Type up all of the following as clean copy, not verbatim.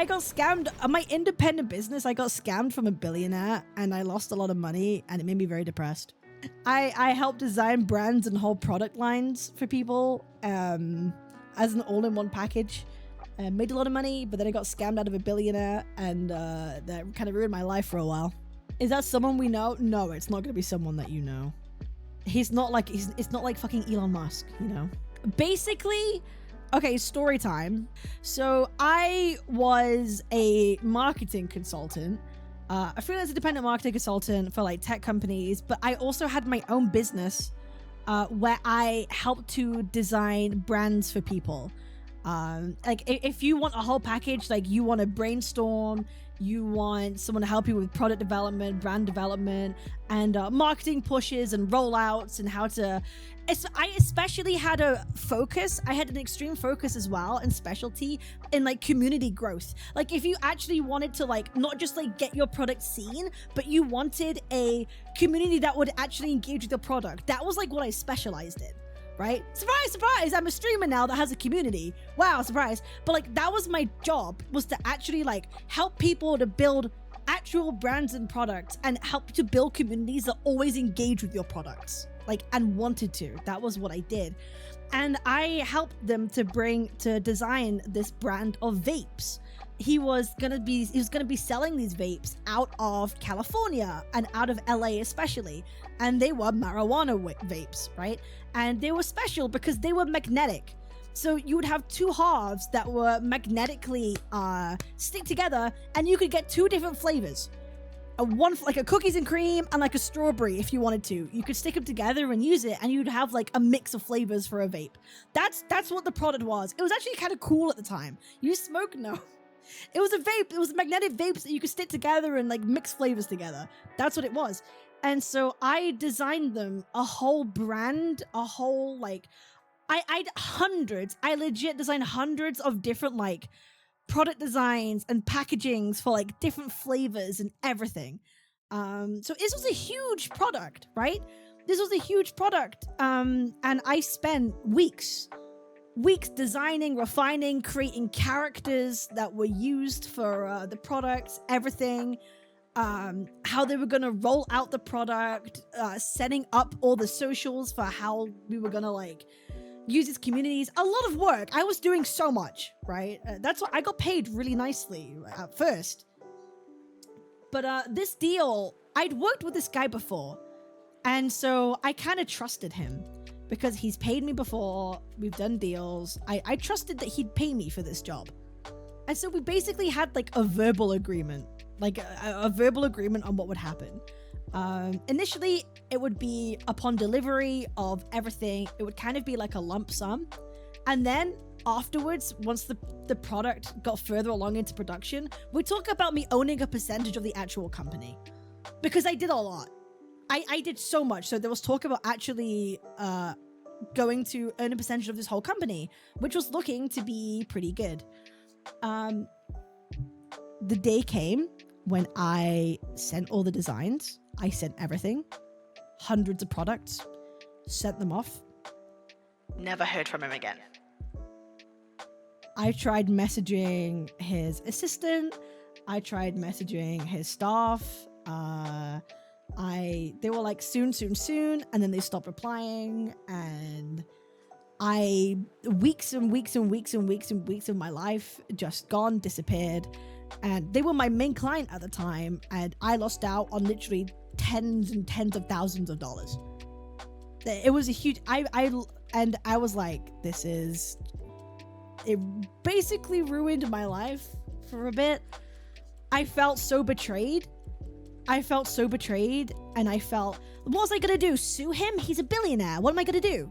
I got scammed on my independent business. I got scammed from a billionaire and I lost a lot of money and it made me very depressed. I helped design brands and whole product lines for people as an all-in-one package. Made a lot of money, but then I got scammed out of a billionaire and that kind of ruined my life for a while. Is that someone we know? No, it's not going to be someone that you know. He's not like, it's not like fucking Elon Musk, you know? Basically, okay, story time. So I was a marketing consultant, a freelance independent marketing consultant for like tech companies, but I also had my own business where I helped to design brands for people. Like if you want a whole package, like you want to brainstorm, you want someone to help you with product development, brand development, and marketing pushes and rollouts and how to... I especially had a focus. I had an extreme focus as well and specialty in like community growth. Like if you actually wanted to like not just like get your product seen, but you wanted a community that would actually engage with your product. That was like what I specialized in. Right? Surprise, surprise! I'm a streamer now that has a community. Wow, surprise. But like that was my job, was to actually like help people to build actual brands and products and help to build communities that always engage with your products. Like, and wanted to. That was what I did. And I helped them to design this brand of vapes. He was gonna be selling these vapes out of California and out of LA especially. And they were marijuana vapes, right? And they were special because they were magnetic. So you would have two halves that were magnetically stick together and you could get two different flavors. One like a cookies and cream and like a strawberry if you wanted to. You could stick them together and use it and you'd have like a mix of flavors for a vape. That's what the product was. It was actually kind of cool at the time. You smoke? No. It was a vape. It was magnetic vapes that you could stick together and like mix flavors together. That's what it was. And so I designed them a whole brand, a whole like, I legit designed hundreds of different like product designs and packagings for like different flavors and everything. So this was a huge product, right? This was a huge product. And I spent weeks designing, refining, creating characters that were used for the product, everything, how they were going to roll out the product, setting up all the socials for how we were going to like use its communities. A lot of work. I was doing so much, right? That's what I got paid really nicely at first. But this deal, I'd worked with this guy before. And so I kind of trusted him because he's paid me before. We've done deals. I trusted that he'd pay me for this job. And so we basically had like a verbal agreement, like a verbal agreement on what would happen. Initially, it would be upon delivery of everything. It would kind of be like a lump sum. And then afterwards, once the product got further along into production, we talk about me owning a percentage of the actual company. Because I did a lot. I did so much. So there was talk about actually going to earn a percentage of this whole company, which was looking to be pretty good. The day came when I sent all the designs. I sent everything, hundreds of products, sent them off. Never heard from him again. I tried messaging his assistant. I tried messaging his staff. They were like soon, and then they stopped replying. And weeks and weeks of my life just gone, disappeared. And they were my main client at the time, and I lost out on literally tens and tens of thousands of dollars. It was a huge... I was like, it basically ruined my life for a bit. I felt so betrayed. And I felt, what was I gonna do? Sue him? He's a billionaire. What am I gonna do?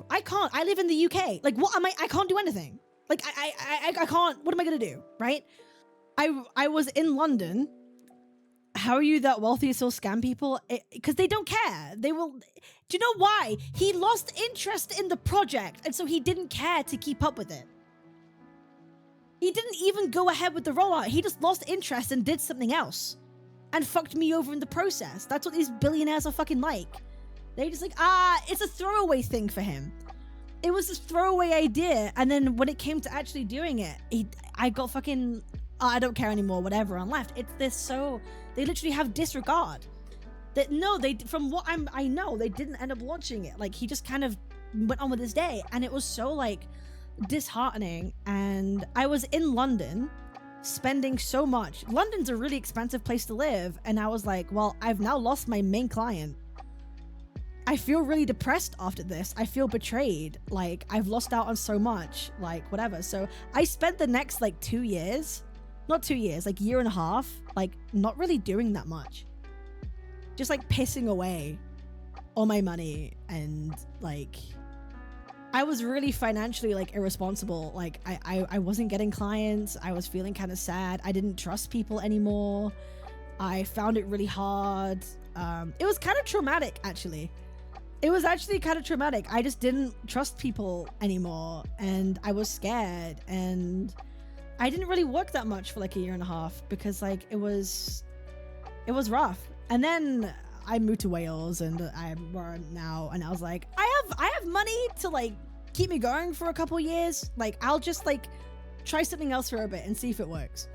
I can't. I live in the UK. Like, what am I can't do anything. Like, I can't, what am I gonna do, right? I was in London. How are you that wealthy to still scam people? Because they don't care. They will, do you know why? He lost interest in the project, and so he didn't care to keep up with it. He didn't even go ahead with the rollout. He just lost interest and did something else. And fucked me over in the process. That's what these billionaires are fucking like. They're just like, it's a throwaway thing for him. it was this throwaway idea. And then when it came to actually doing it, I got fucking, oh, I don't care anymore, whatever, and left. They literally have disregard. That no, from what I know, they didn't end up launching it. Like, he just kind of went on with his day, and it was so like disheartening. And I was in London spending so much. London's a really expensive place to live, and I was like, well, I've now lost my main client. I feel really depressed after this. I feel betrayed. Like, I've lost out on so much, like whatever. So I spent the next like 2 years, not 2 years, like year and a half, like not really doing that much, just like pissing away all my money. And like, I was really financially like irresponsible. Like I wasn't getting clients. I was feeling kind of sad. I didn't trust people anymore. I found it really hard. It was kind of traumatic, actually. It was actually kind of traumatic. I just didn't trust people anymore, and I was scared, and I didn't really work that much for like a year and a half because like it was rough. And then I moved to Wales, and I'm where I'm now, and I was like, I have money to like keep me going for a couple years. Like, I'll just like try something else for a bit and see if it works.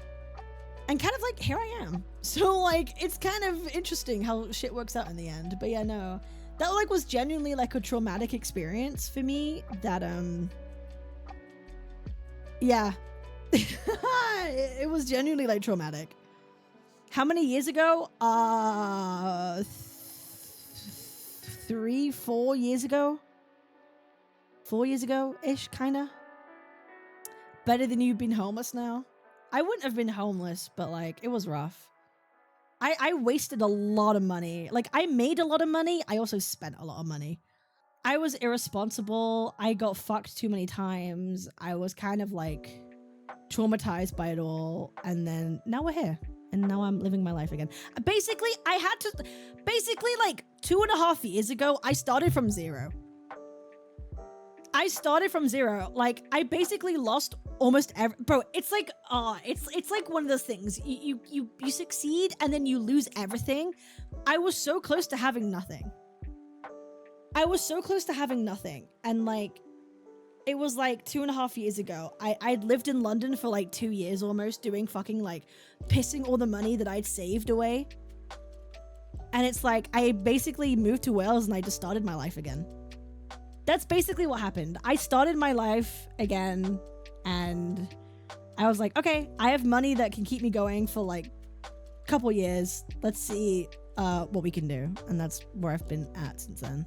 And kind of like, here I am. So like, it's kind of interesting how shit works out in the end. But yeah, no, that like was genuinely like a traumatic experience for me. That yeah, it was genuinely like traumatic. How many years ago? 4 years ago. 4 years ago-ish, kinda. Better than you've been homeless now. I wouldn't have been homeless, but like, it was rough. I wasted a lot of money. Like, I made a lot of money. I also spent a lot of money. I was irresponsible. I got fucked too many times. I was kind of like traumatized by it all. And then now we're here. And now I'm living my life again. Basically, like 2.5 years ago, I started from zero. Like, I basically lost almost bro, it's like it's like one of those things. You succeed and then you lose everything. I was so close to having nothing. And like, it was like 2.5 years ago. I'd lived in London for like 2 years almost, doing fucking like pissing all the money that I'd saved away. And it's like, I basically moved to Wales and I just started my life again. That's basically what happened. I started my life again, and I was like, okay, I have money that can keep me going for like a couple years. Let's see what we can do. And that's where I've been at since then.